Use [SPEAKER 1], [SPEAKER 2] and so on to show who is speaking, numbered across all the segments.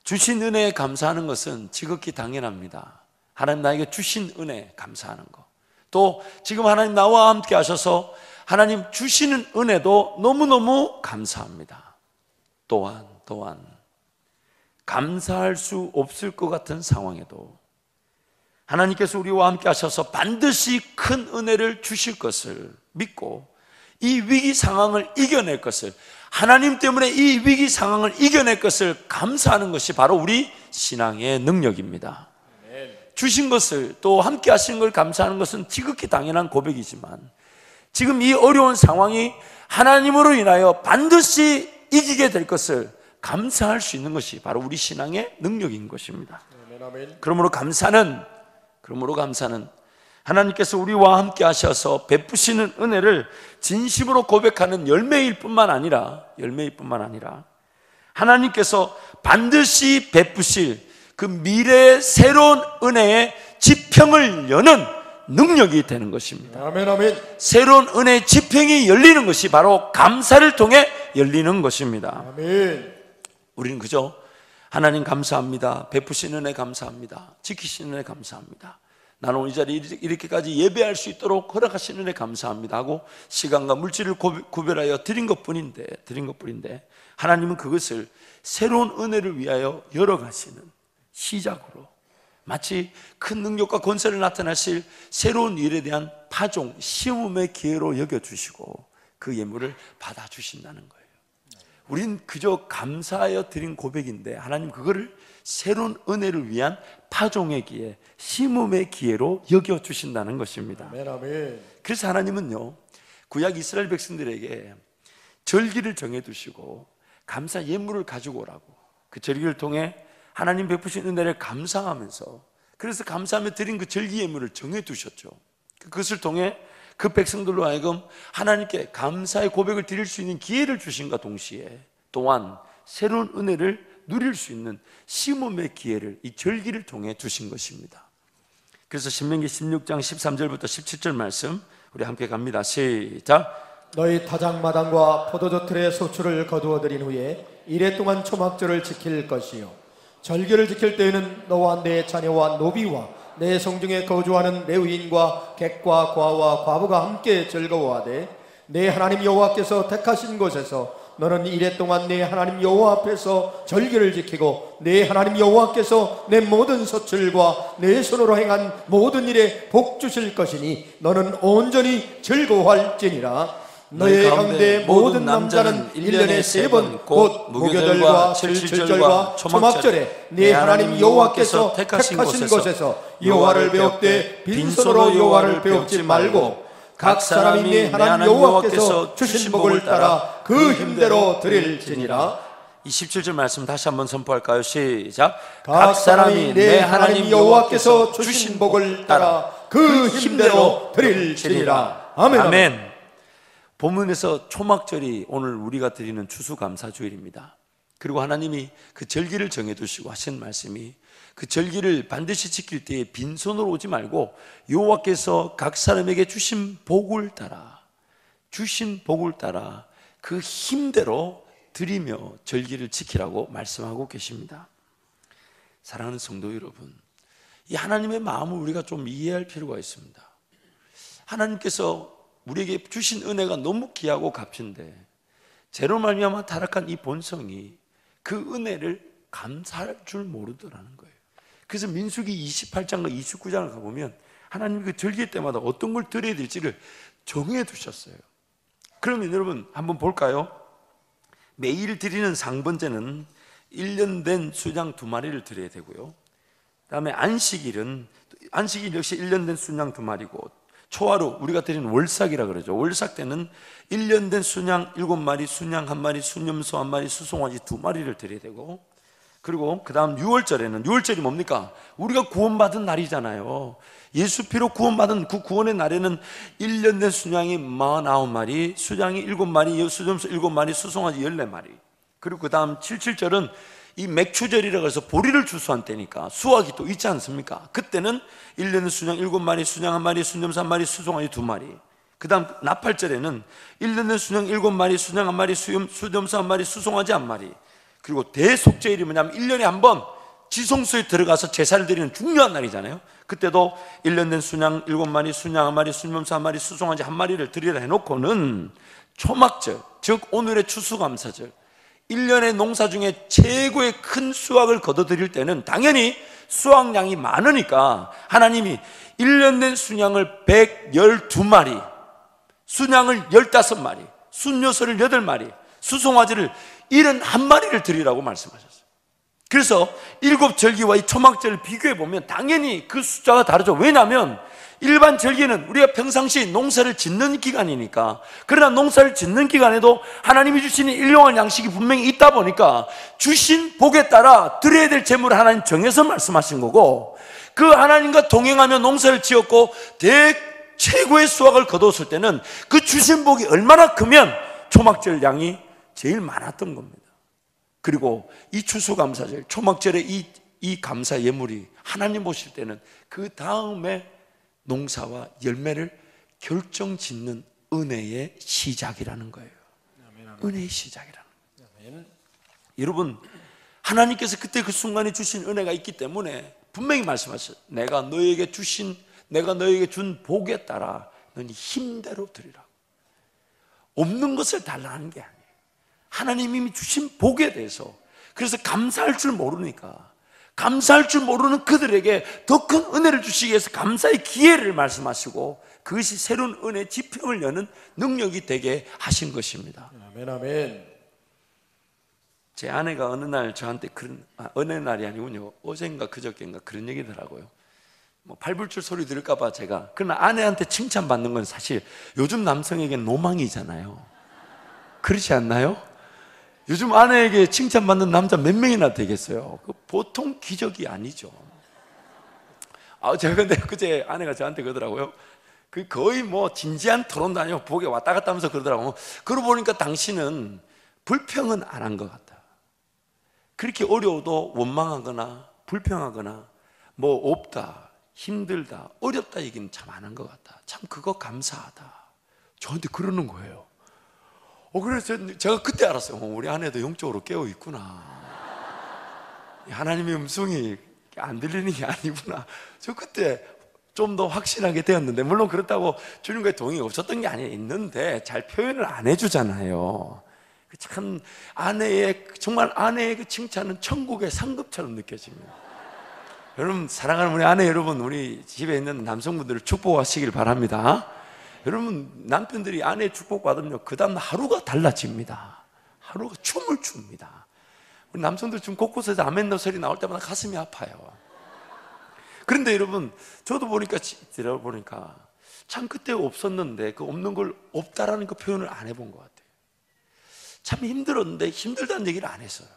[SPEAKER 1] 주신 은혜에 감사하는 것은 지극히 당연합니다. 하나님 나에게 주신 은혜 감사하는 것, 또 지금 하나님 나와 함께 하셔서 하나님 주시는 은혜도 너무너무 감사합니다. 또한 감사할 수 없을 것 같은 상황에도 하나님께서 우리와 함께 하셔서 반드시 큰 은혜를 주실 것을 믿고 이 위기 상황을 이겨낼 것을, 하나님 때문에 이 위기 상황을 이겨낼 것을 감사하는 것이 바로 우리 신앙의 능력입니다. 주신 것을, 또 함께 하시는 걸 감사하는 것은 지극히 당연한 고백이지만 지금 이 어려운 상황이 하나님으로 인하여 반드시 이기게 될 것을 감사할 수 있는 것이 바로 우리 신앙의 능력인 것입니다. 그러므로 감사는 하나님께서 우리와 함께 하셔서 베푸시는 은혜를 진심으로 고백하는 열매일 뿐만 아니라 하나님께서 반드시 베푸실 그 미래의 새로운 은혜의 지평을 여는 능력이 되는 것입니다.
[SPEAKER 2] 아멘.
[SPEAKER 1] 새로운 은혜의 지평이 열리는 것이 바로 감사를 통해 열리는 것입니다.
[SPEAKER 2] 아멘.
[SPEAKER 1] 우리는 그저 하나님 감사합니다, 베푸시는 은혜 감사합니다, 지키시는 은혜 감사합니다, 나는 오늘 이 자리에 이렇게까지 예배할 수 있도록 허락하시는 은혜 감사합니다 하고 시간과 물질을 구별하여 드린 것뿐인데 하나님은 그것을 새로운 은혜를 위하여 열어가시는 시작으로, 마치 큰 능력과 권세를 나타내실 새로운 일에 대한 파종, 시험의 기회로 여겨주시고 그 예물을 받아주신다는 거예요. 우린 그저 감사하여 드린 고백인데 하나님 그거를 새로운 은혜를 위한 파종의 기회, 심음의 기회로 여겨주신다는 것입니다.
[SPEAKER 2] 아멘.
[SPEAKER 1] 그래서 하나님은요, 구약 이스라엘 백성들에게 절기를 정해두시고 감사 예물을 가지고 오라고, 그 절기를 통해 하나님 베푸신 은혜를 감사하면서, 그래서 감사하며 드린 그 절기 예물을 정해두셨죠. 그것을 통해 그 백성들로 하여금 하나님께 감사의 고백을 드릴 수 있는 기회를 주신과 동시에 또한 새로운 은혜를 누릴 수 있는 심음의 기회를 이 절기를 통해 주신 것입니다. 그래서 신명기 16장 13절부터 17절 말씀 우리 함께 갑니다. 시작.
[SPEAKER 2] 너희 타작마당과 포도주 틀의 소출을 거두어 들인 후에 이래 동안 초막절을 지킬 것이요, 절기를 지킬 때에는 너와 내 자녀와 노비와 내 성중에 거주하는 레위인과 객과 과와 과부가 함께 즐거워하되 내 하나님 여호와께서 택하신 곳에서 너는 이래 동안 내 하나님 여호와 앞에서 절기를 지키고 내 하나님 여호와께서 내 모든 소출과 내 손으로 행한 모든 일에 복 주실 것이니 너는 온전히 즐거워할지니라. 너의 가운데 모든 남자는 1년에 3번 곧 무교절과 칠칠절과 초막절에 내 하나님 여호와께서 택하신 곳에서 여호와를 배웁되 빈손으로 여호와를 배웁지 말고 각 사람이 내 하나님 여호와께서 주신 복을 따라 그 힘대로 드릴지니라.
[SPEAKER 1] 27절 말씀 다시 한번 선포할까요? 시작.
[SPEAKER 2] 각 사람이 내 하나님 여호와께서 주신 복을 따라 그 힘대로 드릴지니라. 아멘.
[SPEAKER 1] 아멘. 본문에서 초막절이 오늘 우리가 드리는 추수감사주일입니다. 그리고 하나님이 그 절기를 정해두시고 하신 말씀이 그 절기를 반드시 지킬 때에 빈손으로 오지 말고 여호와께서 각 사람에게 주신 복을 따라 그 힘대로 드리며 절기를 지키라고 말씀하고 계십니다. 사랑하는 성도 여러분, 이 하나님의 마음을 우리가 좀 이해할 필요가 있습니다. 하나님께서 우리에게 주신 은혜가 너무 귀하고 값진데 죄로 말미암아 타락한 이 본성이 그 은혜를 감사할 줄 모르더라는 거예요. 그래서 민수기 28장과 29장을 가보면 하나님이 그 절기 때마다 어떤 걸 드려야 될지를 정해 두셨어요. 그러면 여러분 한번 볼까요? 매일 드리는 상번제는 1년 된 수양 2마리를 드려야 되고요, 그 다음에 안식일 역시 1년 된 순양 2마리고, 초하루 우리가 드리는 월삭이라 그러죠. 월삭 때는 1년 된 순양 7마리, 순양 1마리, 순염소 1마리, 수송아지 2마리를 드려야 되고, 그리고 그 다음 6월절에는, 6월절이 뭡니까? 우리가 구원받은 날이잖아요. 예수 피로 구원받은 그 구원의 날에는 1년 된 순양이 49마리, 수양이 7마리, 수염소 7마리, 수송아지 14마리. 그리고 그 다음 77절은 이 맥추절이라고 해서 보리를 추수한 때니까 수확이 또 있지 않습니까? 그때는 1년은 순양 7마리, 순양 1마리, 순염소 1마리, 수송아지 2마리. 그 다음 나팔절에는 1년은 순양 7마리, 순양 1마리, 수염소 1마리, 수송아지 1마리. 그리고 대속죄일이 뭐냐면 1년에 한 번 지성소에 들어가서 제사를 드리는 중요한 날이잖아요. 그때도 1년 된 순양 7마리, 순양 1마리, 순염소 1마리, 수송아지 1마리를 드리라 해놓고는 초막절, 즉 오늘의 추수감사절, 1년의 농사 중에 최고의 큰 수확을 거둬들일 때는 당연히 수확량이 많으니까 하나님이 1년 된 순양을 112마리, 순양을 15마리, 순요소를 8마리, 수송아지를 71마리를 드리라고 말씀하셨어요. 그래서 7절기와 이 초막절을 비교해보면 당연히 그 숫자가 다르죠. 왜냐하면 일반 절기는 우리가 평상시 농사를 짓는 기간이니까, 그러나 농사를 짓는 기간에도 하나님이 주시는 일용할 양식이 분명히 있다 보니까 주신 복에 따라 드려야 될 재물을 하나님 정해서 말씀하신 거고, 그 하나님과 동행하며 농사를 지었고 최고의 수확을 거두었을 때는 그 주신 복이 얼마나 크면 초막절 양이 제일 많았던 겁니다. 그리고 이 추수감사절, 초막절의 이 감사 예물이 하나님 보실 때는 그 다음에 농사와 열매를 결정짓는 은혜의 시작이라는 거예요. 은혜의 시작이라는 거예요. 여러분, 하나님께서 그때 그 순간에 주신 은혜가 있기 때문에 분명히 말씀하셨어요. 내가 너에게 준 복에 따라 너희 힘대로 드리라고. 없는 것을 달라는 게 아니에요. 하나님 이미 주신 복에 대해서, 그래서 감사할 줄 모르니까, 감사할 줄 모르는 그들에게 더 큰 은혜를 주시기 위해서 감사의 기회를 말씀하시고, 그것이 새로운 은혜의 지평을 여는 능력이 되게 하신 것입니다.
[SPEAKER 2] 아멘, 아멘.
[SPEAKER 1] 제 아내가 어느 날 저한테 어느 날이 아니군요, 어젠가 그저께인가 그런 얘기더라고요. 뭐 팔불출 소리 들을까봐 제가. 그러나 아내한테 칭찬받는 건 사실 요즘 남성에겐 로망이잖아요. 그렇지 않나요? 요즘 아내에게 칭찬받는 남자 몇 명이나 되겠어요? 보통 기적이 아니죠. 제가 근데 그제 아내가 저한테 그러더라고요. 그 거의 뭐 진지한 토론도 아니고 복에 왔다 갔다 하면서 그러더라고요. 그러고 보니까 당신은 불평은 안 한 것 같다. 그렇게 어려워도 원망하거나 불평하거나 뭐 없다, 힘들다, 어렵다 얘기는 참 안 한 것 같다. 참 그거 감사하다. 저한테 그러는 거예요. 그래서 제가 그때 알았어요. 우리 아내도 영적으로 깨어 있구나. 하나님의 음성이 안 들리는 게 아니구나. 저 그때 좀 더 확신하게 되었는데, 물론 그렇다고 주님과의 동의가 없었던 게 아니에요. 있는데 잘 표현을 안 해주잖아요. 참 정말 아내의 그 칭찬은 천국의 상급처럼 느껴집니다. 여러분, 사랑하는 우리 아내 여러분, 우리 집에 있는 남성분들을 축복하시길 바랍니다. 여러분, 남편들이 아내의 축복 받으면 그 다음 하루가 달라집니다. 하루가 춤을 춥니다. 우리 남성들 지금 곳곳에서 아멘 너 소리 나올 때마다 가슴이 아파요. 그런데 여러분, 저도 들어보니까 참 그때 없었는데 그 없는 걸 없다라는 그 표현을 안 해본 것 같아요. 참 힘들었는데 힘들다는 얘기를 안 했어요.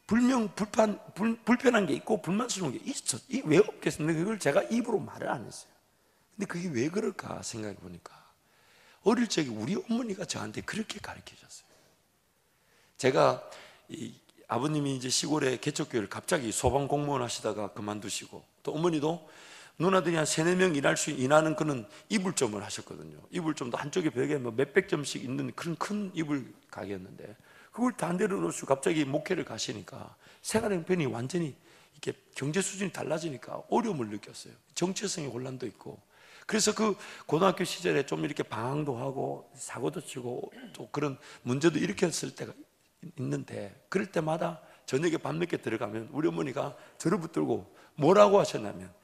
[SPEAKER 1] 불편한 게 있고 불만스러운 게 있어. 왜 없겠습니까? 그걸 제가 입으로 말을 안 했어요. 근데 그게 왜 그럴까 생각해 보니까 어릴 적에 우리 어머니가 저한테 그렇게 가르쳐 줬어요. 제가 아버님이 이제 시골에 개척교회를 갑자기 소방 공무원 하시다가 그만두시고, 또 어머니도 누나들이 한 3-4명 일하는 그런 이불점을 하셨거든요. 이불점도 한쪽에 벽에 뭐 몇백 점씩 있는 그런 큰 이불 가게였는데, 그걸 단대로 놓으시고 갑자기 목회를 가시니까 생활 형편이 완전히 이렇게 경제 수준이 달라지니까 어려움을 느꼈어요. 정체성의 혼란도 있고. 그래서 그 고등학교 시절에 좀 이렇게 방황도 하고 사고도 치고 또 그런 문제도 일으켰을 때가 있는데, 그럴 때마다 저녁에 밤늦게 들어가면 우리 어머니가 저를 붙들고 뭐라고 하셨냐면,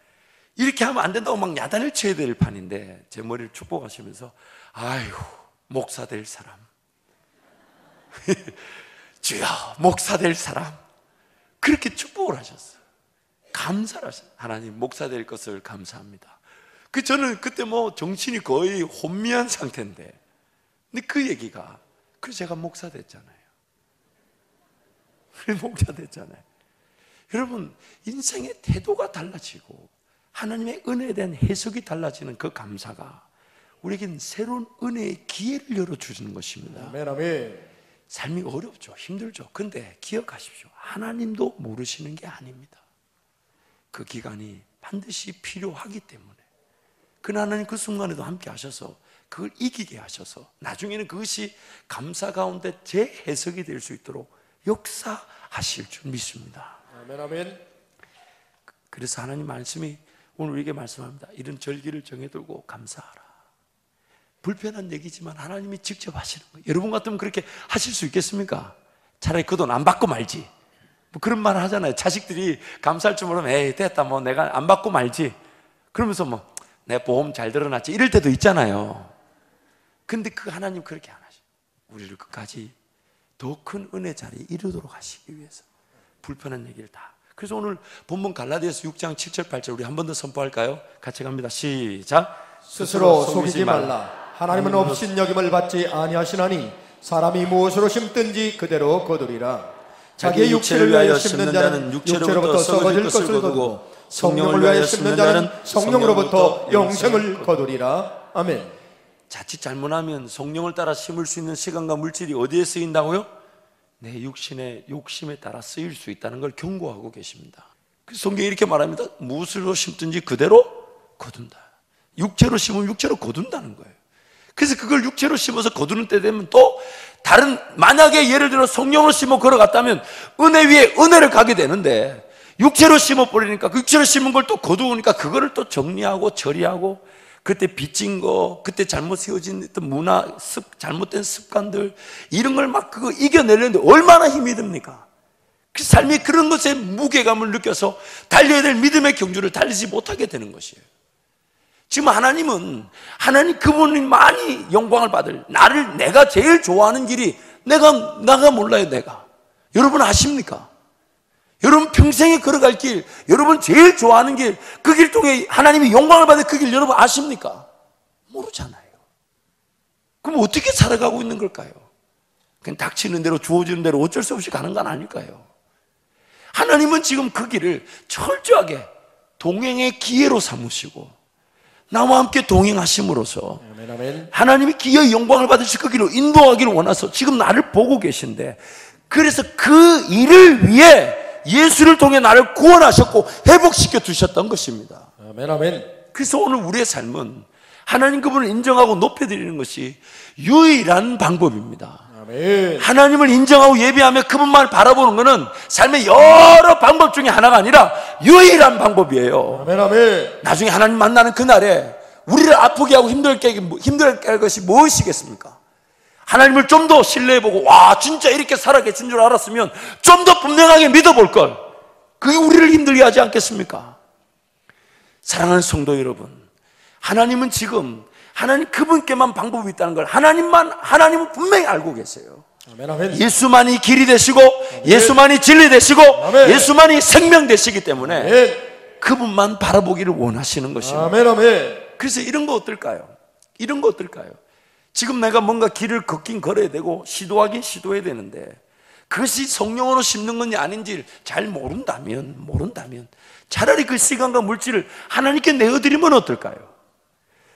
[SPEAKER 1] 이렇게 하면 안 된다고 막 야단을 쳐야 될 판인데 제 머리를 축복하시면서 아유, 목사 될 사람 주여 목사 될 사람, 그렇게 축복을 하셨어요. 감사를 하셨어요. 하나님, 목사 될 것을 감사합니다. 저는 그때 뭐 정신이 거의 혼미한 상태인데, 근데 그 얘기가, 그래서 제가 목사 됐잖아요. 목사 됐잖아요. 여러분, 인생의 태도가 달라지고 하나님의 은혜에 대한 해석이 달라지는 그 감사가 우리에겐 새로운 은혜의 기회를 열어주시는 것입니다.
[SPEAKER 2] 아멘, 아멘.
[SPEAKER 1] 삶이 어렵죠, 힘들죠. 근데 기억하십시오. 하나님도 모르시는 게 아닙니다. 그 기간이 반드시 필요하기 때문에, 그러나 하나님 그 순간에도 함께 하셔서 그걸 이기게 하셔서 나중에는 그것이 감사 가운데 재해석이 될 수 있도록 역사하실 줄 믿습니다.
[SPEAKER 2] 아멘, 아멘.
[SPEAKER 1] 그래서 하나님 말씀이 오늘 우리에게 말씀합니다. 이런 절기를 정해두고 감사하라. 불편한 얘기지만 하나님이 직접 하시는 거예요. 여러분 같으면 그렇게 하실 수 있겠습니까? 차라리 그 돈 안 받고 말지. 뭐 그런 말 하잖아요. 자식들이 감사할 줄 모르면 에이 됐다 뭐 내가 안 받고 말지. 그러면서 뭐 내 보험 잘 들어놨지 이럴 때도 있잖아요. 근데 그 하나님 그렇게 안 하셔. 우리를 끝까지 더 큰 은혜 자리에 이르도록 하시기 위해서 불편한 얘기를 다. 그래서 오늘 본문 갈라디아서 6장 7절 8절 우리 한 번 더 선포할까요? 같이 갑니다. 시작.
[SPEAKER 2] 스스로 속이지 말라. 하나님은 업신여김을 받지 아니하시나니 사람이 무엇으로 심든지 그대로 거두리라. 자기의 육체를 위하여 심는 자는 육체로부터 썩어질 것을 거두고 성령을 위하여 심는 자는 성령으로부터 영생을 거두리라. 아멘.
[SPEAKER 1] 자칫 잘못하면 성령을 따라 심을 수 있는 시간과 물질이 어디에 쓰인다고요? 내 육신의 욕심에 따라 쓰일 수 있다는 걸 경고하고 계십니다. 그래서 성경이 이렇게 말합니다. 무엇으로 심든지 그대로 거둔다. 육체로 심으면 육체로 거둔다는 거예요. 그래서 그걸 육체로 심어서 거두는 때 되면 또 다른, 만약에 예를 들어 성령으로 심어 걸어갔다면 은혜 위에 은혜를 가게 되는데 육체로 심어버리니까 그 육체로 심은 걸 또 거두니까 그거를 또 정리하고 처리하고 그때 빚진 거, 그때 잘못 세워진 어떤 문화, 잘못된 습관들 이런 걸 막 그거 이겨내려는데 얼마나 힘이 듭니까? 그 삶이 그런 것에 무게감을 느껴서 달려야 될 믿음의 경주를 달리지 못하게 되는 것이에요. 지금 하나님 그분이 많이 영광을 받을 내가 제일 좋아하는 길이 내가 몰라요. 내가 여러분 아십니까? 여러분 평생에 걸어갈 길, 여러분 제일 좋아하는 길, 그 길 통해 하나님이 영광을 받을 그 길 여러분 아십니까? 모르잖아요. 그럼 어떻게 살아가고 있는 걸까요? 그냥 닥치는 대로 주어지는 대로 어쩔 수 없이 가는 건 아닐까요? 하나님은 지금 그 길을 철저하게 동행의 기회로 삼으시고 나와 함께 동행하심으로써 하나님이 기어이 영광을 받으실 그 길로 인도하기를 원해서 지금 나를 보고 계신데, 그래서 그 일을 위해 예수를 통해 나를 구원하셨고 회복시켜 두셨던 것입니다.
[SPEAKER 2] 아멘, 아멘.
[SPEAKER 1] 그래서 오늘 우리의 삶은 하나님 그분을 인정하고 높여드리는 것이 유일한 방법입니다.
[SPEAKER 2] 아멘.
[SPEAKER 1] 하나님을 인정하고 예배하며 그분만을 바라보는 것은 삶의 여러 방법 중에 하나가 아니라 유일한 방법이에요.
[SPEAKER 2] 아멘, 아멘.
[SPEAKER 1] 나중에 하나님 만나는 그날에 우리를 아프게 하고 힘들게 할 것이 무엇이겠습니까? 하나님을 좀 더 신뢰해보고 와 진짜 이렇게 살아계신 줄 알았으면 좀 더 분명하게 믿어볼걸. 그게 우리를 힘들게 하지 않겠습니까? 사랑하는 성도 여러분, 하나님은 지금 하나님 그분께만 방법이 있다는 걸 하나님은 분명히 알고 계세요.
[SPEAKER 2] 아멘, 아멘.
[SPEAKER 1] 예수만이 길이 되시고
[SPEAKER 2] 아멘.
[SPEAKER 1] 예수만이 진리 되시고
[SPEAKER 2] 아멘.
[SPEAKER 1] 예수만이 생명 되시기 때문에
[SPEAKER 2] 아멘.
[SPEAKER 1] 그분만 바라보기를 원하시는 것입니다.
[SPEAKER 2] 아멘, 아멘.
[SPEAKER 1] 그래서 이런 거 어떨까요? 지금 내가 뭔가 길을 걷긴 걸어야 되고 시도하긴 시도해야 되는데 그것이 성령으로 심는 건지 아닌지를 잘 모른다면 차라리 그 시간과 물질을 하나님께 내어드리면 어떨까요?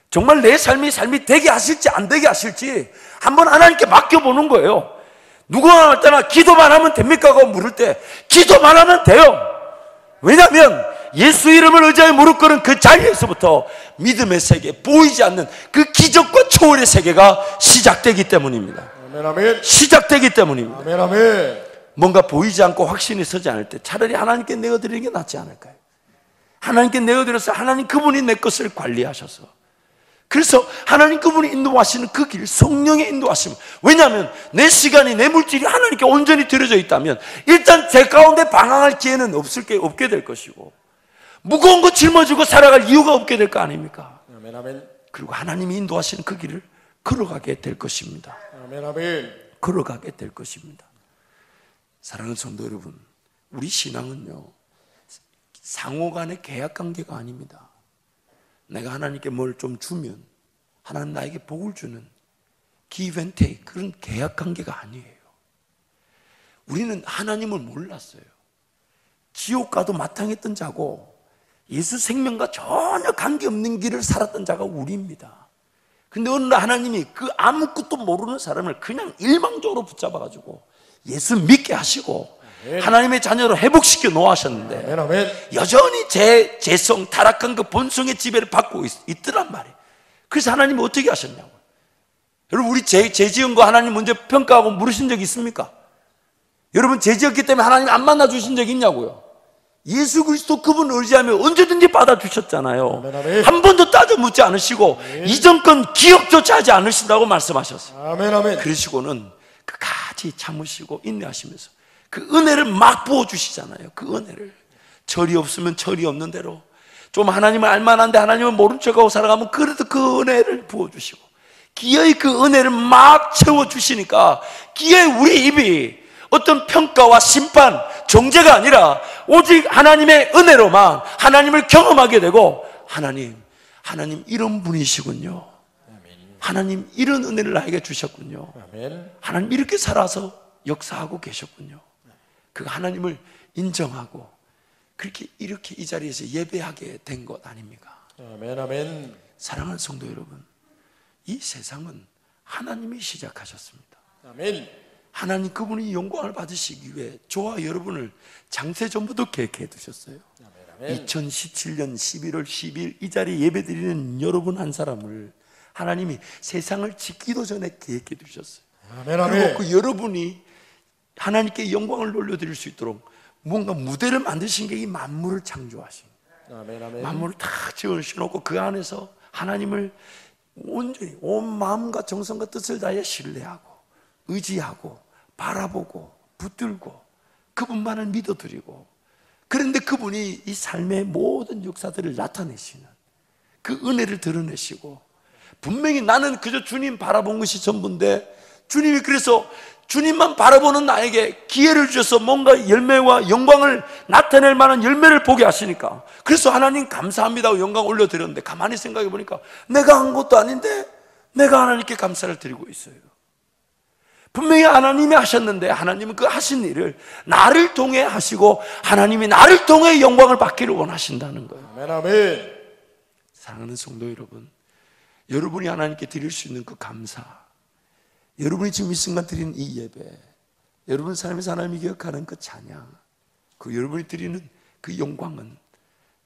[SPEAKER 1] 정말 내 삶이 되게 하실지 안 되게 하실지 한번 하나님께 맡겨보는 거예요. 누구나 할 때나 기도만 하면 됩니까? 하고 물을 때 기도만 하면 돼요. 왜냐하면 예수 이름을 의지하여 무릎 꿇은 그 자리에서부터 믿음의 세계, 보이지 않는 그 기적과 초월의 세계가 시작되기 때문입니다.
[SPEAKER 2] 아멘, 아멘.
[SPEAKER 1] 시작되기 때문입니다.
[SPEAKER 2] 아멘, 아멘.
[SPEAKER 1] 뭔가 보이지 않고 확신이 서지 않을 때 차라리 하나님께 내어드리는 게 낫지 않을까요? 하나님께 내어드려서 하나님 그분이 내 것을 관리하셔서, 그래서 하나님 그분이 인도하시는 그 길, 성령의 인도하심. 왜냐하면 내 시간이, 내 물질이 하나님께 온전히 드려져 있다면 일단 제 가운데 방황할 기회는 없게 될 것이고 무거운 거 짊어지고 살아갈 이유가 없게 될 거 아닙니까?
[SPEAKER 2] 아멘, 아멘.
[SPEAKER 1] 그리고 하나님이 인도하시는 그 길을 걸어가게 될 것입니다.
[SPEAKER 2] 아멘, 아멘.
[SPEAKER 1] 걸어가게 될 것입니다. 사랑하는 성도 여러분, 우리 신앙은요 상호 간의 계약 관계가 아닙니다. 내가 하나님께 뭘 좀 주면 하나님 나에게 복을 주는 give and take, 그런 계약 관계가 아니에요. 우리는 하나님을 몰랐어요. 지옥 가도 마땅했던 자고 예수 생명과 전혀 관계없는 길을 살았던 자가 우리입니다. 근데 어느 날 하나님이 그 아무것도 모르는 사람을 그냥 일방적으로 붙잡아가지고 예수 믿게 하시고 하나님의 자녀로 회복시켜 놓으셨는데
[SPEAKER 2] 아멘, 아멘.
[SPEAKER 1] 여전히 재성, 타락한 그 본성의 지배를 받고 있더란 말이에요. 그래서 하나님이 어떻게 하셨냐고요. 여러분, 우리 죄 지은 거 하나님 먼저 평가하고 물으신 적 있습니까? 여러분 죄 지었기 때문에 하나님 안 만나 주신 적 있냐고요? 예수 그리스도 그분 의지하면 언제든지 받아주셨잖아요.
[SPEAKER 2] 아멘, 아멘.
[SPEAKER 1] 한 번도 따져 묻지 않으시고 이전 건 기억조차 하지 않으신다고 말씀하셨어요.
[SPEAKER 2] 아멘, 아멘.
[SPEAKER 1] 그러시고는 끝까지 참으시고 인내하시면서 그 은혜를 막 부어주시잖아요. 그 은혜를 철이 없으면 철이 없는 대로, 좀 하나님을 알만한데 하나님을 모른 척하고 살아가면 그래도 그 은혜를 부어주시고 기어이 그 은혜를 막 채워주시니까 기어이 우리 입이 어떤 평가와 심판, 정죄가 아니라 오직 하나님의 은혜로만 하나님을 경험하게 되고, 하나님 이런 분이시군요. 하나님 이런 은혜를 나에게 주셨군요. 하나님 이렇게 살아서 역사하고 계셨군요. 그 하나님을 인정하고 그렇게 이렇게 이 자리에서 예배하게 된 것 아닙니까?
[SPEAKER 2] 아멘, 아멘.
[SPEAKER 1] 사랑하는 성도 여러분, 이 세상은 하나님이 시작하셨습니다.
[SPEAKER 2] 아멘.
[SPEAKER 1] 하나님 그분이 영광을 받으시기 위해 저와 여러분을 장세전부터 계획해 두셨어요. 2017년 11월 10일 이 자리에 예배드리는 여러분 한 사람을 하나님이 세상을 짓기도 전에 계획해 두셨어요.
[SPEAKER 2] 아멘, 아멘.
[SPEAKER 1] 그리고 그 여러분이 하나님께 영광을 돌려드릴 수 있도록 뭔가 무대를 만드신 게 이 만물을 창조하신,
[SPEAKER 2] 아멘, 아멘.
[SPEAKER 1] 만물을 다 지어주셔놓고 그 안에서 하나님을 온전히 온 마음과 정성과 뜻을 다해 신뢰하고 의지하고 바라보고 붙들고 그분만을 믿어드리고, 그런데 그분이 이 삶의 모든 역사들을 나타내시는 그 은혜를 드러내시고, 분명히 나는 그저 주님 바라본 것이 전부인데 주님이 그래서 주님만 바라보는 나에게 기회를 주셔서 뭔가 열매와 영광을 나타낼 만한 열매를 보게 하시니까, 그래서 하나님 감사합니다 영광 올려드렸는데 가만히 생각해 보니까 내가 한 것도 아닌데 내가 하나님께 감사를 드리고 있어요. 분명히 하나님이 하셨는데 하나님은 그 하신 일을 나를 통해 하시고 하나님이 나를 통해 영광을 받기를 원하신다는 거예요.
[SPEAKER 2] 아멘, 아멘.
[SPEAKER 1] 사랑하는 성도 여러분, 여러분이 하나님께 드릴 수 있는 그 감사, 여러분이 지금 이 순간 드리는 이 예배, 여러분 삶에서 하나님이 기억하는 그 찬양, 그 여러분이 드리는 그 영광은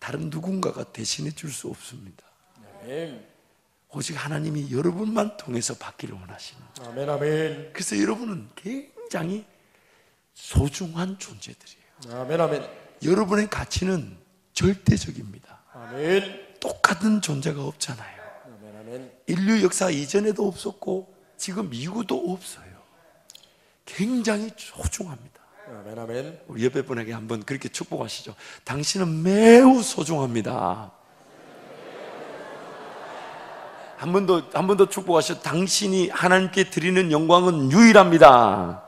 [SPEAKER 1] 다른 누군가가 대신해 줄 수 없습니다.
[SPEAKER 2] 아멘,
[SPEAKER 1] 오직 하나님이 여러분만 통해서 받기를 원하시는.
[SPEAKER 2] 아멘, 아멘.
[SPEAKER 1] 그래서 여러분은 굉장히 소중한 존재들이에요.
[SPEAKER 2] 아멘, 아멘.
[SPEAKER 1] 여러분의 가치는 절대적입니다.
[SPEAKER 2] 아멘,
[SPEAKER 1] 똑같은 존재가 없잖아요.
[SPEAKER 2] 아멘, 아멘.
[SPEAKER 1] 인류 역사 이전에도 없었고 지금 이후도 없어요. 굉장히 소중합니다.
[SPEAKER 2] 아멘, 아멘.
[SPEAKER 1] 우리 옆에 분에게 한번 그렇게 축복하시죠. 당신은 매우 소중합니다. 한 번 더 축복하시죠. 당신이 하나님께 드리는 영광은 유일합니다.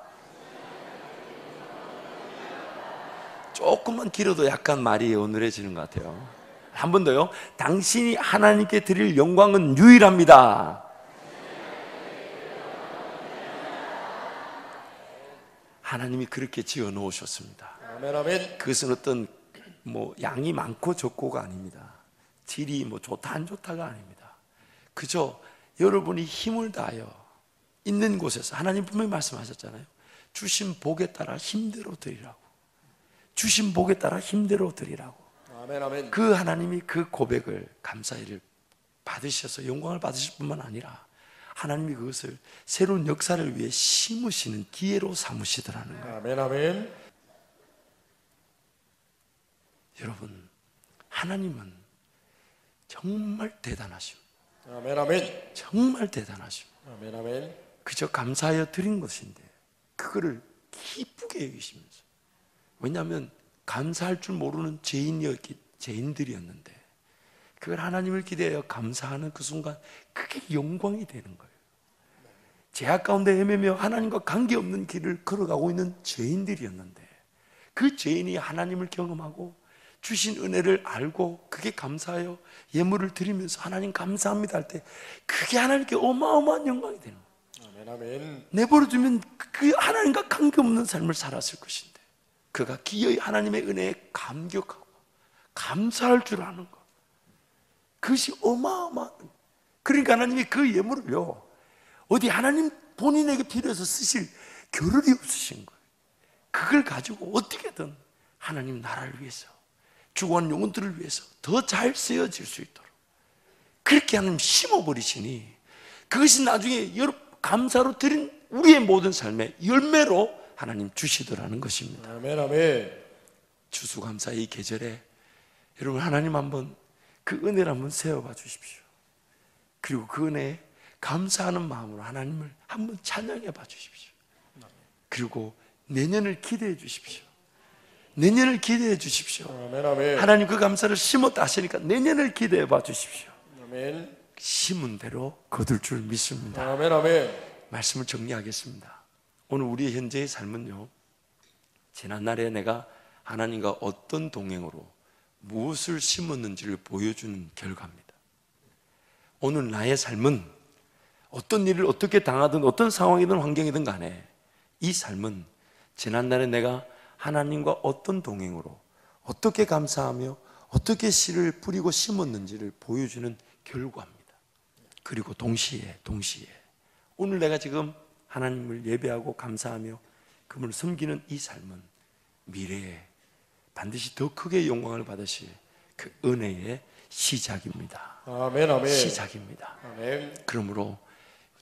[SPEAKER 1] 조금만 길어도 약간 말이 어눌해지는 것 같아요. 한 번 더요. 당신이 하나님께 드릴 영광은 유일합니다. 하나님이 그렇게 지어 놓으셨습니다.
[SPEAKER 2] 아멘, 아멘.
[SPEAKER 1] 그것은 어떤 양이 많고 적고가 아닙니다. 질이 좋다 안 좋다가 아닙니다. 그저 여러분이 힘을 다하여 있는 곳에서, 하나님 분명히 말씀하셨잖아요. 주신 복에 따라 힘대로 드리라고. 주신 복에 따라 힘대로 드리라고.
[SPEAKER 2] 아멘, 아멘.
[SPEAKER 1] 그 하나님이 그 고백을 감사히를 받으셔서 영광을 받으실 뿐만 아니라 하나님이 그것을 새로운 역사를 위해 심으시는 기회로 삼으시더라는 거예요.
[SPEAKER 2] 아멘, 아멘.
[SPEAKER 1] 여러분, 하나님은 정말 대단하십니다.
[SPEAKER 2] 아멘, 아멘.
[SPEAKER 1] 정말 대단하십니다.
[SPEAKER 2] 아멘, 아멘.
[SPEAKER 1] 그저 감사하여 드린 것인데 그거를 기쁘게 여기시면서, 왜냐하면 감사할 줄 모르는 죄인들이었는데 그걸 하나님을 기대하여 감사하는 그 순간 그게 영광이 되는 거예요. 죄악 가운데 헤매며 하나님과 관계없는 길을 걸어가고 있는 죄인들이었는데 그 죄인이 하나님을 경험하고 주신 은혜를 알고 그게 감사하여 예물을 드리면서 하나님 감사합니다 할 때 그게 하나님께 어마어마한 영광이 되는 거예요.
[SPEAKER 2] 아멘, 아멘.
[SPEAKER 1] 내버려두면 그 하나님과 관계없는 삶을 살았을 것인데 그가 기어이 하나님의 은혜에 감격하고 감사할 줄 아는 것, 그것이 어마어마한. 그러니까 하나님이 그 예물을요 어디 하나님 본인에게 필요해서 쓰실 겨를이 없으신 거예요. 그걸 가지고 어떻게든 하나님 나라를 위해서, 죽어가는 영혼들을 위해서 더 잘 쓰여질 수 있도록 그렇게 하나님 심어버리시니 그것이 나중에 감사로 드린 우리의 모든 삶의 열매로 하나님 주시더라는 것입니다.
[SPEAKER 2] 아멘, 아멘.
[SPEAKER 1] 추수감사의 이 계절에 여러분 하나님 한번 그 은혜를 한번 세워봐 주십시오. 그리고 그 은혜에 감사하는 마음으로 하나님을 한번 찬양해 봐 주십시오. 그리고 내년을 기대해 주십시오. 내년을 기대해 주십시오.
[SPEAKER 2] 아멘, 아멘.
[SPEAKER 1] 하나님 그 감사를 심었다 하시니까 내년을 기대해 봐 주십시오.
[SPEAKER 2] 아멘.
[SPEAKER 1] 심은 대로 거둘 줄 믿습니다.
[SPEAKER 2] 아멘, 아멘.
[SPEAKER 1] 말씀을 정리하겠습니다. 오늘 우리의 현재의 삶은요, 지난날에 내가 하나님과 어떤 동행으로 무엇을 심었는지를 보여주는 결과입니다. 오늘 나의 삶은 어떤 일을 어떻게 당하든 어떤 상황이든 환경이든 간에 이 삶은 지난날에 내가 하나님과 어떤 동행으로 어떻게 감사하며 어떻게 씨를 뿌리고 심었는지를 보여주는 결과입니다. 그리고 동시에 오늘 내가 지금 하나님을 예배하고 감사하며 그분을 섬기는 이 삶은 미래에 반드시 더 크게 영광을 받으실 그 은혜의 시작입니다.
[SPEAKER 2] 아멘, 아멘.
[SPEAKER 1] 시작입니다.
[SPEAKER 2] 아멘.
[SPEAKER 1] 그러므로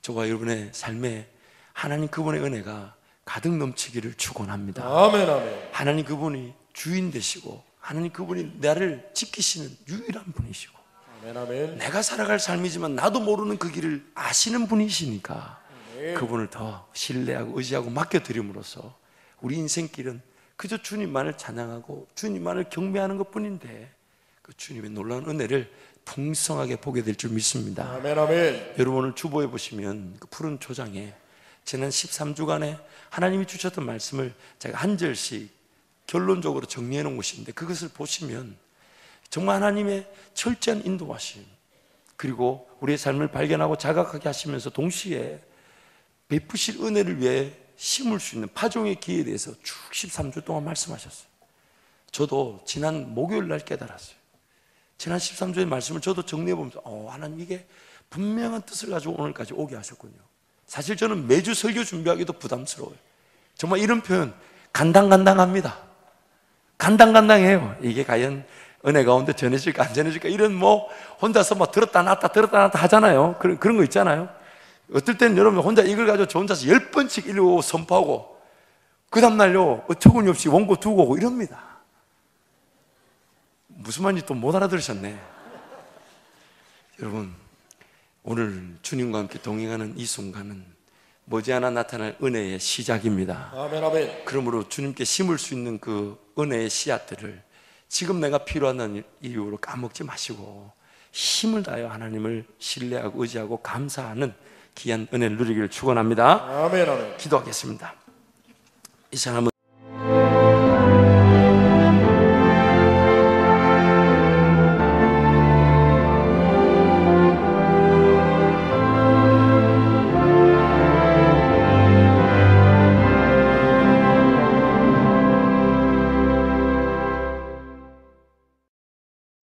[SPEAKER 1] 저와 여러분의 삶에 하나님 그분의 은혜가 가득 넘치기를 축원합니다.
[SPEAKER 2] 아멘, 아멘.
[SPEAKER 1] 하나님 그분이 주인 되시고 하나님 그분이 나를 지키시는 유일한 분이시고
[SPEAKER 2] 아멘, 아멘.
[SPEAKER 1] 내가 살아갈 삶이지만 나도 모르는 그 길을 아시는 분이시니까 그분을 더 신뢰하고 의지하고 맡겨드림으로써 우리 인생길은 그저 주님만을 찬양하고 주님만을 경배하는 것뿐인데 그 주님의 놀라운 은혜를 풍성하게 보게 될 줄 믿습니다.
[SPEAKER 2] 아멘, 아멘.
[SPEAKER 1] 여러분 오늘 주보에 보시면 그 푸른 초장에 지난 13주간에 하나님이 주셨던 말씀을 제가 한 절씩 결론적으로 정리해 놓은 것인데 그것을 보시면 정말 하나님의 철저한 인도하심 그리고 우리의 삶을 발견하고 자각하게 하시면서 동시에 베푸실 은혜를 위해 심을 수 있는 파종의 기회에 대해서 쭉 13주 동안 말씀하셨어요. 저도 지난 목요일 날 깨달았어요. 지난 13주의 말씀을 저도 정리해 보면서 하나님 이게 분명한 뜻을 가지고 오늘까지 오게 하셨군요. 사실 저는 매주 설교 준비하기도 부담스러워요. 정말 이런 표현 간당간당합니다. 간당간당해요. 이게 과연 은혜 가운데 전해질까 안 전해질까 이런 혼자서 들었다 놨다 하잖아요. 그런 거 있잖아요. 어떨 때는 여러분 혼자 이걸 가지고 저 혼자서 10번씩 읽고 선포하고 그 다음날요 어처구니 없이 원고 두고 오고 이럽니다. 무슨 말인지 또 못 알아들으셨네. 여러분 오늘 주님과 함께 동행하는 이 순간은 머지않아 나타날 은혜의 시작입니다.
[SPEAKER 2] 아멘, 아멘.
[SPEAKER 1] 그러므로 주님께 심을 수 있는 그 은혜의 씨앗들을 지금 내가 필요한 이유로 까먹지 마시고 힘을 다하여 하나님을 신뢰하고 의지하고 감사하는 귀한 은혜를 누리기를 축원합니다.
[SPEAKER 2] 아멘, 아멘.
[SPEAKER 1] 기도하겠습니다. 이 사람은